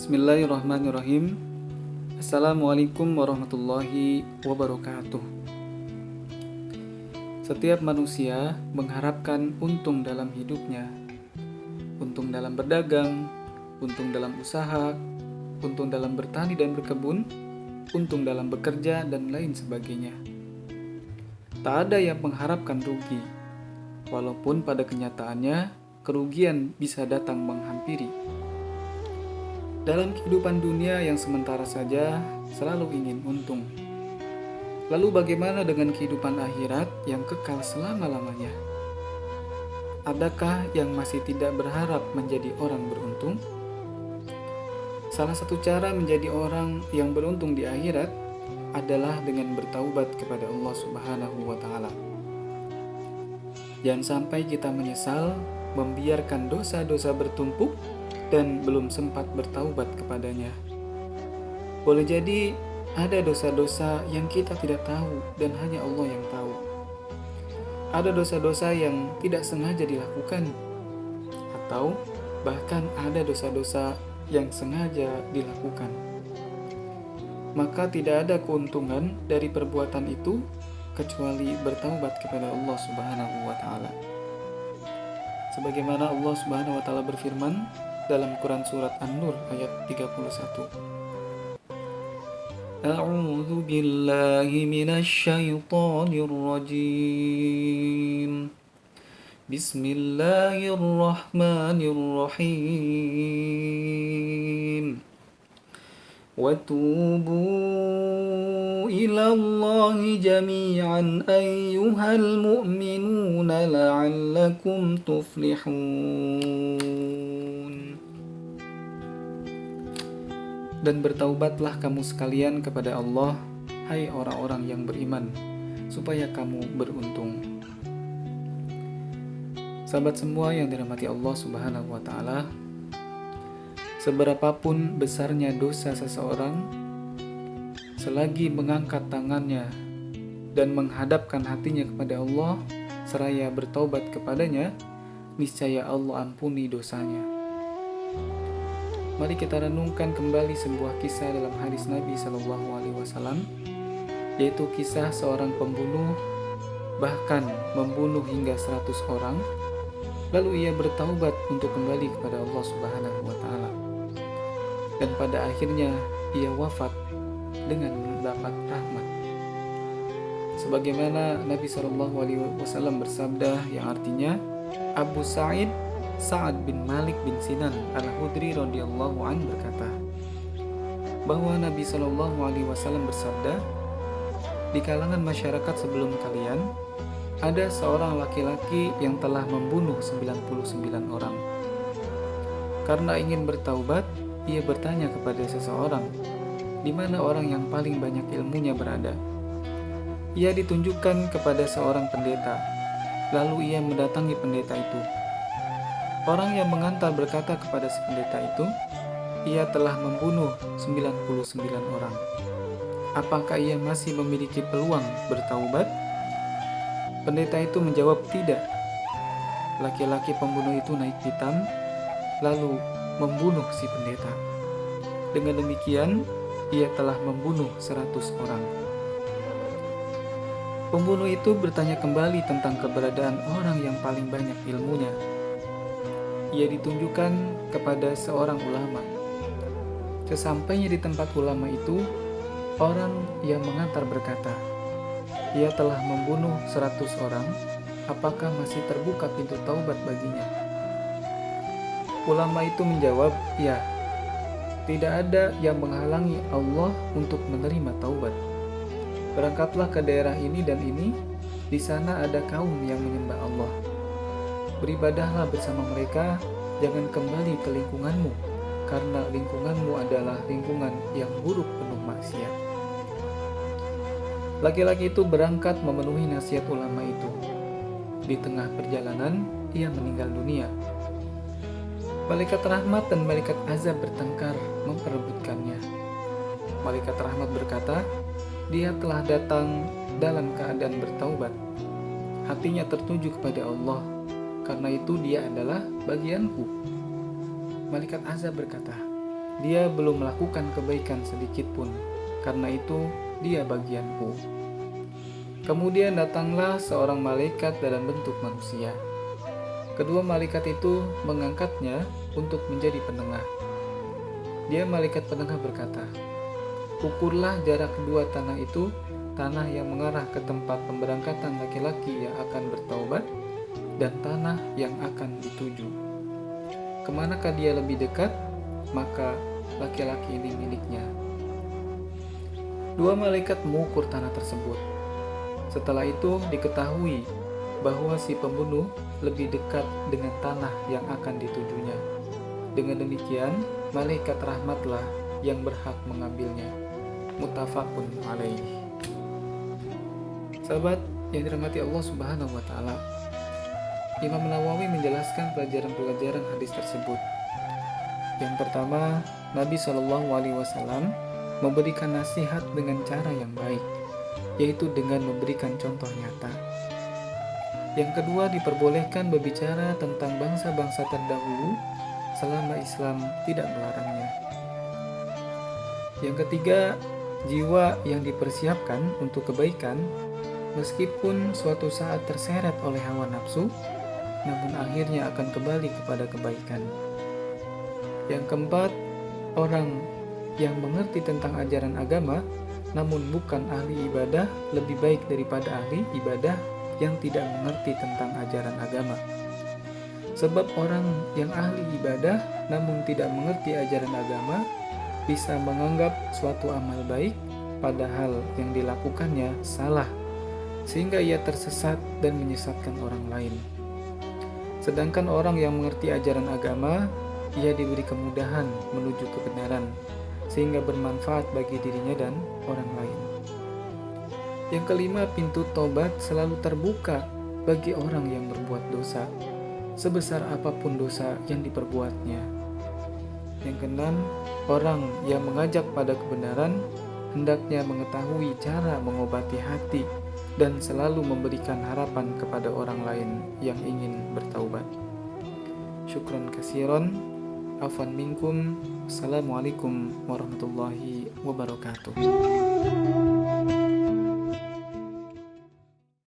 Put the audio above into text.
Bismillahirrahmanirrahim. Assalamualaikum warahmatullahi wabarakatuh. Setiap manusia mengharapkan untung dalam hidupnya, untung dalam berdagang, untung dalam usaha, untung dalam bertani dan berkebun, untung dalam bekerja, dan lain sebagainya. Tak ada yang mengharapkan rugi, walaupun pada kenyataannya kerugian bisa datang menghampiri. Dalam kehidupan dunia yang sementara saja, selalu ingin untung. Lalu bagaimana dengan kehidupan akhirat yang kekal selama-lamanya? Adakah yang masih tidak berharap menjadi orang beruntung? Salah satu cara menjadi orang yang beruntung di akhirat adalah dengan bertaubat kepada Allah Subhanahu wa Ta'ala. Jangan sampai kita menyesal membiarkan dosa-dosa bertumpuk dan belum sempat bertaubat kepadanya. Boleh jadi ada dosa-dosa yang kita tidak tahu dan hanya Allah yang tahu. Ada dosa-dosa yang tidak sengaja dilakukan, atau bahkan ada dosa-dosa yang sengaja dilakukan. Maka tidak ada keuntungan dari perbuatan itu kecuali bertaubat kepada Allah Subhanahu wa Ta'ala. Sebagaimana Allah Subhanahu wa Ta'ala berfirman dalam Quran Surat An-Nur ayat 31. A'udzu billahi minasy syaithanir rajim. Bismillahirrahmanirrahim. Wa tubu ila Allahi jami'an ayyuhal mu'minuna la'allakum tuflihun. Dan bertaubatlah kamu sekalian kepada Allah, hai orang-orang yang beriman, supaya kamu beruntung. Sahabat semua yang dirahmati Allah Subhanahu wa Ta'ala, seberapapun besarnya dosa seseorang, selagi mengangkat tangannya dan menghadapkan hatinya kepada Allah seraya bertaubat kepadanya, niscaya Allah ampuni dosanya. Mari kita renungkan kembali sebuah kisah dalam hadis Nabi SAW, yaitu kisah seorang pembunuh bahkan membunuh hingga 100 orang, lalu ia bertaubat untuk kembali kepada Allah Subhanahu wa Ta'ala. Dan pada akhirnya ia wafat dengan mendapat rahmat. Sebagaimana Nabi SAW bersabda yang artinya, Abu Sa'ad bin Malik bin Sinan Al-Khudri radhiyallahu anhu berkata bahwa Nabi SAW bersabda, di kalangan masyarakat sebelum kalian ada seorang laki-laki yang telah membunuh 99 orang. Karena ingin bertaubat, ia bertanya kepada seseorang, di mana orang yang paling banyak ilmunya berada. Ia ditunjukkan kepada seorang pendeta, lalu ia mendatangi pendeta itu. Orang yang mengantar berkata kepada si pendeta itu, ia telah membunuh 99 orang. Apakah ia masih memiliki peluang bertaubat? Pendeta itu menjawab tidak. Laki-laki pembunuh itu naik pitam, lalu membunuh si pendeta. Dengan demikian, ia telah membunuh 100 orang. Pembunuh itu bertanya kembali tentang keberadaan orang yang paling banyak ilmunya. Ia ditunjukkan kepada seorang ulama. Sesampainya di tempat ulama itu, orang yang mengantar berkata, ia telah membunuh 100 orang, apakah masih terbuka pintu taubat baginya? Ulama itu menjawab, ya, tidak ada yang menghalangi Allah untuk menerima taubat. Berangkatlah ke daerah ini dan ini, di sana ada kaum yang menyembah Allah. Beribadahlah bersama mereka, jangan kembali ke lingkunganmu, karena lingkunganmu adalah lingkungan yang buruk penuh maksiat. Laki-laki itu berangkat memenuhi nasihat ulama itu. Di tengah perjalanan, ia meninggal dunia. Malaikat rahmat dan malaikat azab bertengkar memperebutkannya. Malaikat rahmat berkata, dia telah datang dalam keadaan bertaubat. Hatinya tertuju kepada Allah, karena itu dia adalah bagianku. Malaikat azab berkata, dia belum melakukan kebaikan sedikit pun, karena itu dia bagianku. Kemudian datanglah seorang malaikat dalam bentuk manusia. Kedua malaikat itu mengangkatnya untuk menjadi penengah. Dia malaikat penengah berkata, "Ukurlah jarak kedua tanah itu, tanah yang mengarah ke tempat pemberangkatan laki-laki yang akan bertaubat dan tanah yang akan dituju. Kemanakah dia lebih dekat, maka laki-laki ini miliknya." Dua malaikat mengukur tanah tersebut. Setelah itu diketahui bahwa si pembunuh lebih dekat dengan tanah yang akan ditujunya. Dengan demikian, malaikat rahmatlah yang berhak mengambilnya. Muttafaqun alaih. Sahabat yang dirahmati Allah Subhanahu wa taala, Imam Nawawi menjelaskan pelajaran-pelajaran hadis tersebut. Yang pertama, Nabi Shallallahu alaihi wasallam memberikan nasihat dengan cara yang baik, yaitu dengan memberikan contoh nyata. Yang kedua, diperbolehkan berbicara tentang bangsa-bangsa terdahulu selama Islam tidak melarangnya. Yang ketiga, jiwa yang dipersiapkan untuk kebaikan meskipun suatu saat terseret oleh hawa nafsu, namun akhirnya akan kembali kepada kebaikan. Yang keempat, orang yang mengerti tentang ajaran agama namun bukan ahli ibadah lebih baik daripada ahli ibadah yang tidak mengerti tentang ajaran agama. Sebab orang yang ahli ibadah namun tidak mengerti ajaran agama bisa menganggap suatu amal baik padahal yang dilakukannya salah, sehingga ia tersesat dan menyesatkan orang lain. Sedangkan orang yang mengerti ajaran agama, ia diberi kemudahan menuju kebenaran, sehingga bermanfaat bagi dirinya dan orang lain. Yang kelima, pintu tobat selalu terbuka bagi orang yang berbuat dosa, sebesar apapun dosa yang diperbuatnya. Yang keenam, orang yang mengajak pada kebenaran hendaknya mengetahui cara mengobati hati dan selalu memberikan harapan kepada orang lain yang ingin bertaubat. Syukran kasiron, afwan minkum. Assalamualaikum warahmatullahi wabarakatuh.